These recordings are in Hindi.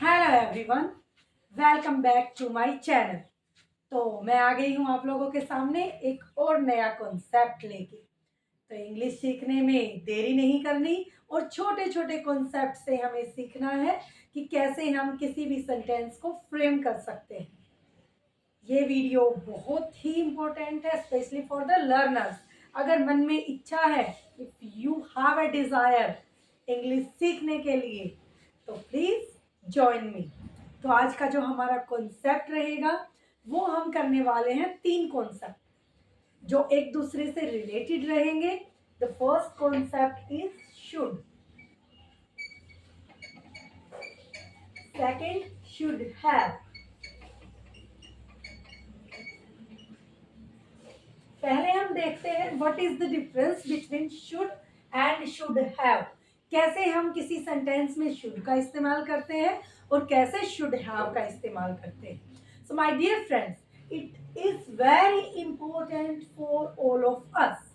Hello everyone, welcome back to my channel. तो मैं आ गई हूँ आप लोगों के सामने एक और नया कॉन्सेप्ट लेके। तो इंग्लिश सीखने में देरी नहीं करनी और छोटे छोटे कॉन्सेप्ट से हमें सीखना है कि कैसे हम किसी भी सेंटेंस को फ्रेम कर सकते हैं। ये वीडियो बहुत ही इम्पोर्टेंट है, स्पेशली फॉर द लर्नर्स। अगर मन में इच्छा है, if you have a desire English सीखने के लिए, तो प्लीज जॉइन मी। तो आज का जो हमारा कॉन्सेप्ट रहेगा वो हम करने वाले हैं 3 कॉन्सेप्ट जो एक दूसरे से रिलेटेड रहेंगे। The first concept is should, second should have. पहले हम देखते हैं what is the difference between should and should have. कैसे हम किसी सेंटेंस में शुड का इस्तेमाल करते हैं और कैसे शुड हैव का इस्तेमाल करते हैं। So my dear friends, it is very important for all of us,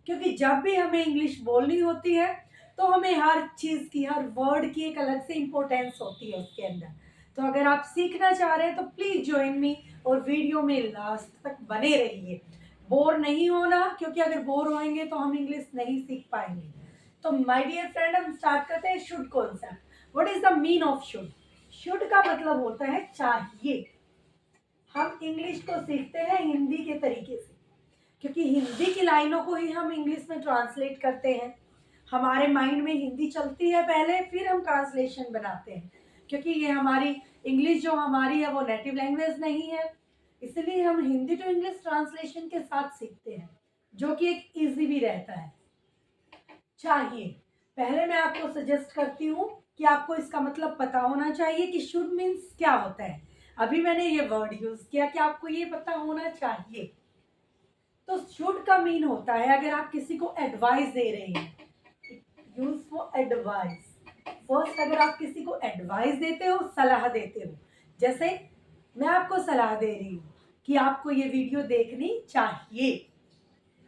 क्योंकि जब भी हमें इंग्लिश बोलनी होती है तो हमें हर चीज की, हर वर्ड की एक अलग से इंपॉर्टेंस होती है उसके अंदर। तो अगर आप सीखना चाह रहे हैं तो प्लीज ज्वाइन मी और वीडियो में लास्ट तक बने रहिए। बोर नहीं होना, क्योंकि अगर बोर होएंगे तो हम इंग्लिश नहीं सीख पाएंगे। तो माय डियर फ्रेंड, हम स्टार्ट करते हैं should concept. What is the mean of should? Should का मतलब होता है चाहिए। हम इंग्लिश को सीखते हैं हिंदी के तरीके से, क्योंकि हिंदी की लाइनों को ही हम इंग्लिश में ट्रांसलेट करते हैं। हमारे माइंड में हिंदी चलती है पहले, फिर हम ट्रांसलेशन बनाते हैं, क्योंकि ये हमारी इंग्लिश जो हमारी है वो नेटिव लैंग्वेज नहीं है। इसलिए हम हिंदी टू इंग्लिश ट्रांसलेशन के साथ सीखते हैं, जो कि एक इजी भी रहता है। चाहिए, पहले मैं आपको सजेस्ट करती हूँ कि आपको इसका मतलब पता होना चाहिए कि शुड मीन्स क्या होता है। अभी मैंने ये वर्ड यूज किया कि आपको ये पता होना चाहिए। तो शुड का मीन होता है अगर आप किसी को एडवाइस दे रहे हैं, यूज फॉर एडवाइस। फर्स्ट, अगर आप किसी को एडवाइस देते हो, सलाह देते हो, जैसे मैं आपको सलाह दे रही हूँ कि आपको ये वीडियो देखनी चाहिए,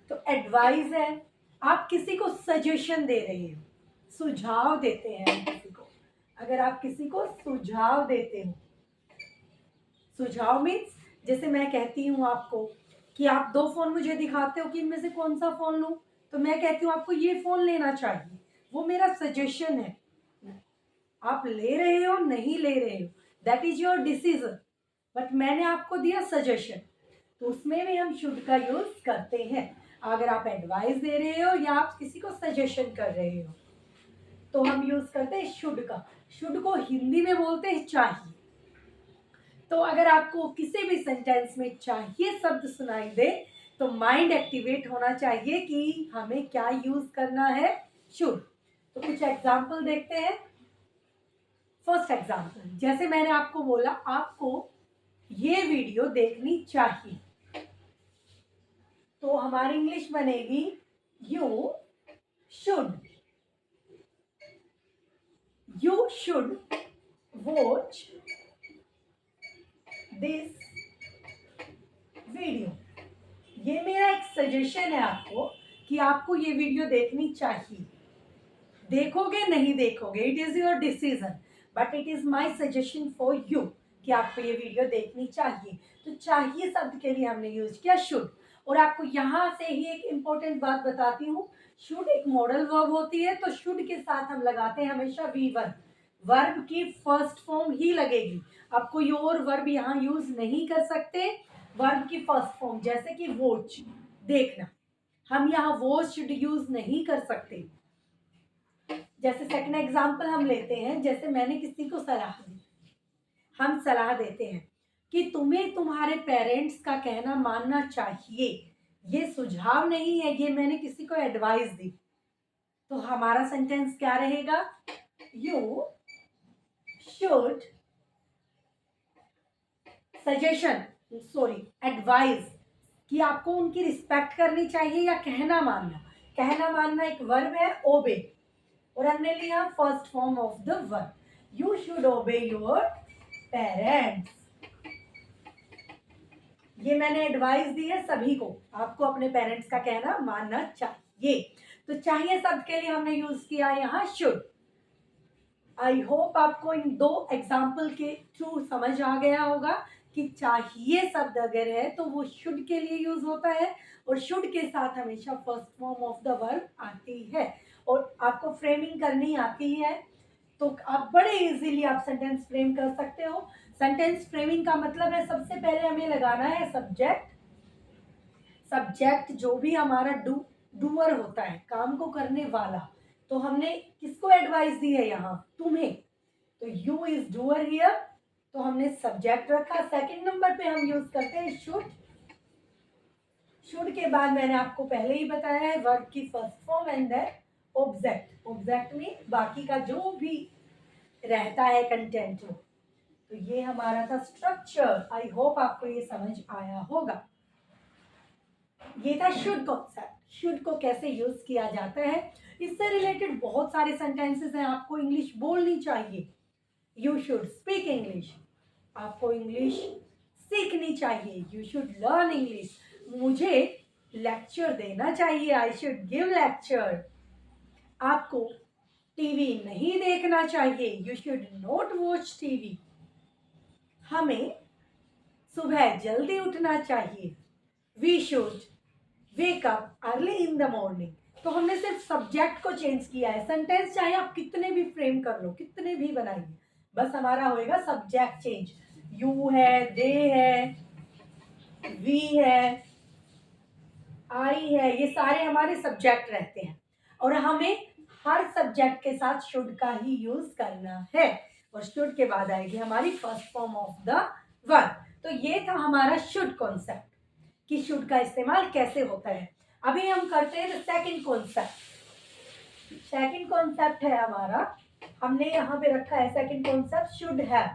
तो एडवाइस है। आप किसी को सजेशन दे रहे हो, सुझाव देते हैं किसी को। अगर आप किसी को सुझाव देते हो, सुझाव मीन्स जैसे मैं कहती हूँ आपको कि आप 2 फोन मुझे दिखाते हो कि इनमें से कौन सा फोन लूं, तो मैं कहती हूँ आपको ये फोन लेना चाहिए, वो मेरा सजेशन है। आप ले रहे हो नहीं ले रहे हो, that is your decision, but मैंने आपको दिया सजेशन, तो उसमें भी हम शुड का यूज करते हैं। अगर आप एडवाइस दे रहे हो या आप किसी को सजेशन कर रहे हो, तो हम यूज करते हैं शुड का। शुड को हिंदी में बोलते हैं चाहिए। तो अगर आपको किसी भी सेंटेंस में चाहिए शब्द सुनाई दे, तो माइंड एक्टिवेट होना चाहिए कि हमें क्या यूज करना है, शुड। तो कुछ एग्जाम्पल देखते हैं। फर्स्ट एग्जाम्पल, जैसे मैंने आपको बोला आपको ये वीडियो देखनी चाहिए, तो हमारी इंग्लिश बनेगी you should, you should watch this video. ये मेरा एक सजेशन है आपको कि आपको ये वीडियो देखनी चाहिए। देखोगे नहीं देखोगे, it is your decision, but it is my suggestion for you कि आपको ये वीडियो देखनी चाहिए। तो चाहिए शब्द के लिए हमने यूज किया शुड। और आपको यहाँ से ही एक इंपॉर्टेंट बात बताती हूँ, शुड एक मॉडल वर्ब होती है, तो शुड के साथ हम लगाते हैं हमेशा वी वर्ब। वर्ब की फर्स्ट फॉर्म ही लगेगी, आप कोई और वर्ब यहाँ यूज नहीं कर सकते। वर्ब की फर्स्ट फॉर्म, जैसे कि वॉच, देखना, हम यहाँ वॉच शुड यूज नहीं कर सकते। जैसे सेकंड एग्जांपल हम लेते हैं, जैसे मैंने किसी को सलाह दी, हम सलाह देते हैं कि तुम्हें तुम्हारे पेरेंट्स का कहना मानना चाहिए। ये सुझाव नहीं है, ये मैंने किसी को एडवाइस दी। तो हमारा सेंटेंस क्या रहेगा, you should suggestion, sorry advice, कि आपको उनकी रिस्पेक्ट करनी चाहिए या कहना मानना। कहना मानना एक वर्ब है, ओबे, और हमने लिया first form of the verb, you should ओबे योर पेरेंट्स। ये मैंने एडवाइस दी है सभी को, आपको अपने पेरेंट्स का कहना मानना चाहिए। तो चाहिए शब्द के लिए हमने यूज किया यहाँ शुड। आई होप आपको इन 2 एग्जाम्पल के थ्रू समझ आ गया होगा कि चाहिए शब्द अगर है तो वो शुड के लिए यूज होता है, और शुड के साथ हमेशा first form of the verb आती है। और आपको फ्रेमिंग करनी आती है तो आप बड़े इजीली आप सेंटेंस फ्रेम कर सकते हो। सेंटेंस फ्रेमिंग का मतलब है सबसे पहले हमें लगाना है सब्जेक्ट। सब्जेक्ट जो भी हमारा डूअर होता है, काम को करने वाला। तो हमने किसको एडवाइस दी है यहाँ? तुम्हें। तो यू इज डूअर हियर, तो हमने सब्जेक्ट रखा। सेकंड नंबर पे हम यूज करते हैं शुड। शुड के बाद मैंने आपको पहले ही बताया है वर्ब की first form and then object. Object में बाकी का जो भी रहता है कंटेंट में। तो ये हमारा था स्ट्रक्चर। आई होप आपको ये समझ आया होगा। ये था शुड कॉन्सेप्ट। शुड को कैसे यूज किया जाता है, इससे रिलेटेड बहुत सारे सेंटेंसेस हैं। आपको इंग्लिश बोलनी चाहिए, यू शुड स्पीक इंग्लिश। आपको इंग्लिश सीखनी चाहिए, यू शुड लर्न इंग्लिश। मुझे लेक्चर देना चाहिए, आई शुड गिव लेक्चर। आपको टीवी नहीं देखना चाहिए, you should not watch TV. हमें सुबह जल्दी उठना चाहिए, we should wake up early in the morning. तो हमने सिर्फ सब्जेक्ट को चेंज किया है। सेंटेंस चाहे आप कितने भी फ्रेम कर लो, कितने भी बनाइए, बस हमारा होएगा सब्जेक्ट चेंज। यू है, दे है, वी है, आई है, ये सारे हमारे सब्जेक्ट रहते हैं। और हमें हर सब्जेक्ट के साथ शुड का ही यूज करना है। और शुड के बाद आएगी हमारी first form of the verb. तो ये था हमारा शुड कॉन्सेप्ट कि शुड का इस्तेमाल कैसे होता है। अभी हम करते हैं सेकंड कॉन्सेप्ट। सेकंड कॉन्सेप्ट है हमारा, हमने यहाँ पे रखा है सेकंड कॉन्सेप्ट शुड हैव,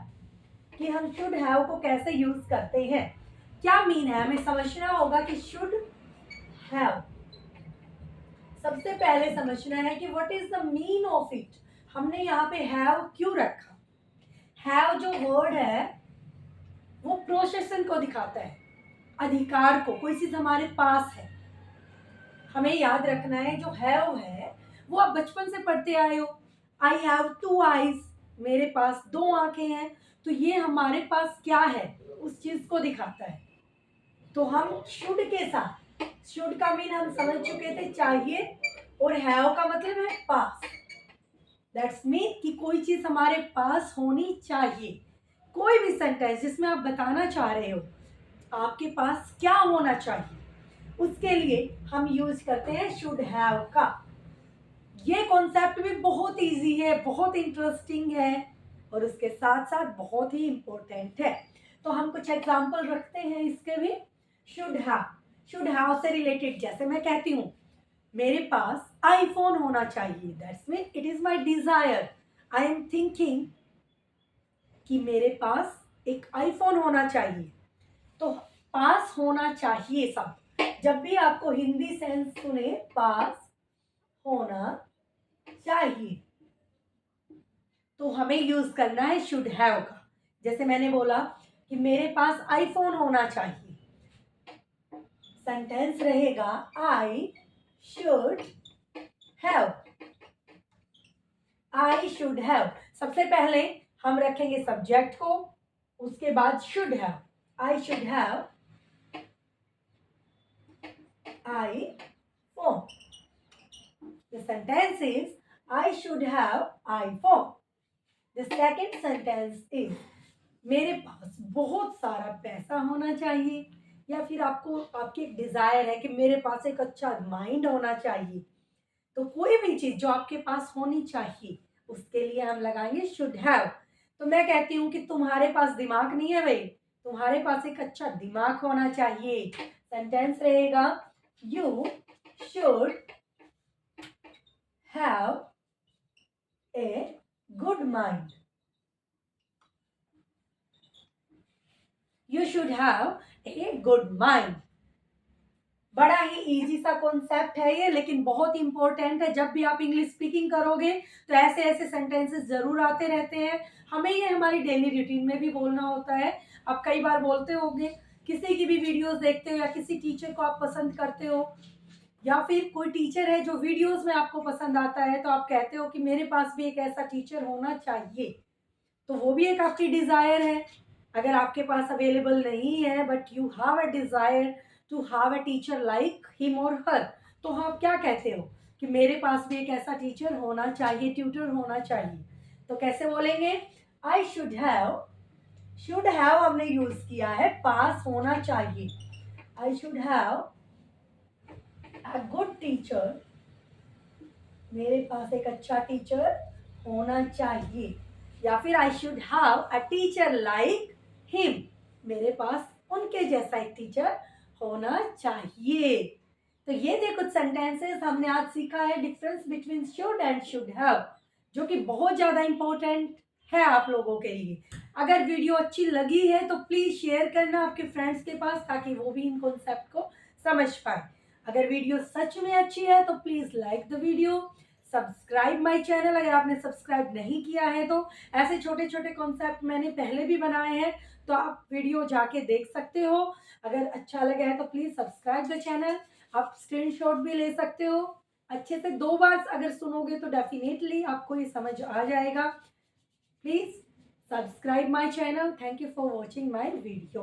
कि हम शुड हैव को कैसे यूज करते हैं, क्या मीन है, हमें समझना होगा कि शुड हैव। सबसे पहले समझना है कि what is the mean of it. हमने यहाँ पे हैव क्यों रखा? हैव जो वर्ड है वो पोजेशन को दिखाता है, अधिकार को। कोई चीज हमारे पास है, हमें याद रखना है जो हैव है वो आप बचपन से पढ़ते आए हो। आई हैव 2 आईज, मेरे पास 2 आंखें हैं। तो ये हमारे पास क्या है, उस चीज को दिखाता है। तो हम शुड के साथ, शुड का मीन हम समझ चुके थे चाहिए, और हैव का मतलब है पास। दैट्स मीन कि कोई चीज हमारे पास होनी चाहिए। कोई भी सेंटेंस जिसमें आप बताना चाह रहे हो आपके पास क्या होना चाहिए, उसके लिए हम यूज करते हैं शुड हैव का। ये कॉन्सेप्ट भी बहुत इजी है, बहुत इंटरेस्टिंग है, और उसके साथ साथ बहुत ही इंपॉर्टेंट है। तो हम कुछ एग्जांपल रखते हैं इसके भी। शुड हैव, शुड हैव से रिलेटेड जैसे मैं कहती हूँ मेरे पास आईफोन होना चाहिए, that's mean it is my desire. I am thinking कि मेरे पास एक आईफोन होना चाहिए। तो पास होना चाहिए सब, जब भी आपको हिंदी सेंस सुने पास होना चाहिए तो हमें यूज करना है शुड हैव का। जैसे मैंने बोला कि मेरे पास आईफोन होना चाहिए, सेंटेंस रहेगा I should have. I should have, सबसे पहले हम रखेंगे सब्जेक्ट को, उसके बाद should have. I should have iPhone. The sentence is I should have iPhone. The second sentence is मेरे पास बहुत सारा पैसा होना चाहिए, या फिर आपको आपकी एक डिजायर है कि मेरे पास एक अच्छा माइंड होना चाहिए। तो कोई भी चीज जो आपके पास होनी चाहिए उसके लिए हम लगाएंगे शुड हैव। तो मैं कहती हूँ कि तुम्हारे पास दिमाग नहीं है भाई, तुम्हारे पास एक अच्छा दिमाग होना चाहिए। सेंटेंस रहेगा you should have a good mind. You should have a good mind. बड़ा ही इजी सा कॉन्सेप्ट है ये, लेकिन बहुत इंपॉर्टेंट है। जब भी आप इंग्लिश स्पीकिंग करोगे तो ऐसे ऐसे सेंटेंसेस जरूर आते रहते हैं। हमें ये हमारी डेली रूटीन में भी बोलना होता है। आप कई बार बोलते होंगे, किसी की भी वीडियोस देखते हो या किसी टीचर को आप पसंद करते हो या फिर कोई टीचर है जो वीडियोस में आपको पसंद आता है तो आप कहते हो कि मेरे पास भी एक ऐसा टीचर होना चाहिए, तो वो भी एक आपकी डिज़ायर है। अगर आपके पास अवेलेबल नहीं है but you have a desire to have a teacher like him और हर, तो आप क्या कहते हो कि मेरे पास भी एक ऐसा टीचर होना चाहिए, ट्यूटर होना चाहिए। तो कैसे बोलेंगे? आई शुड हैव हमने यूज़ किया है, पास होना चाहिए। I should have a good teacher, मेरे पास एक अच्छा टीचर होना चाहिए। या फिर I should have a teacher like him, मेरे पास उनके जैसा एक टीचर होना चाहिए। तो ये थे कुछ सेंटेंसेस हमने आज सीखा है, difference between should and should have, जो कि बहुत ज़्यादा इंपॉर्टेंट है आप लोगों के लिए। अगर वीडियो अच्छी लगी है तो प्लीज़ शेयर करना आपके फ्रेंड्स के पास, ताकि वो भी इन कॉन्सेप्ट को समझ पाए। अगर वीडियो सच में अच्छी है तो please like the video, subscribe my channel अगर आपने सब्सक्राइब नहीं किया है तो। ऐसे छोटे छोटे कॉन्सेप्ट मैंने पहले भी बनाए हैं, तो आप वीडियो जाके देख सकते हो। अगर अच्छा लगा है तो प्लीज़ सब्सक्राइब द चैनल। आप स्क्रीनशॉट भी ले सकते हो। अच्छे से 2 बार अगर सुनोगे तो डेफिनेटली आपको ये समझ आ जाएगा। Please subscribe my channel. Thank you for watching my video.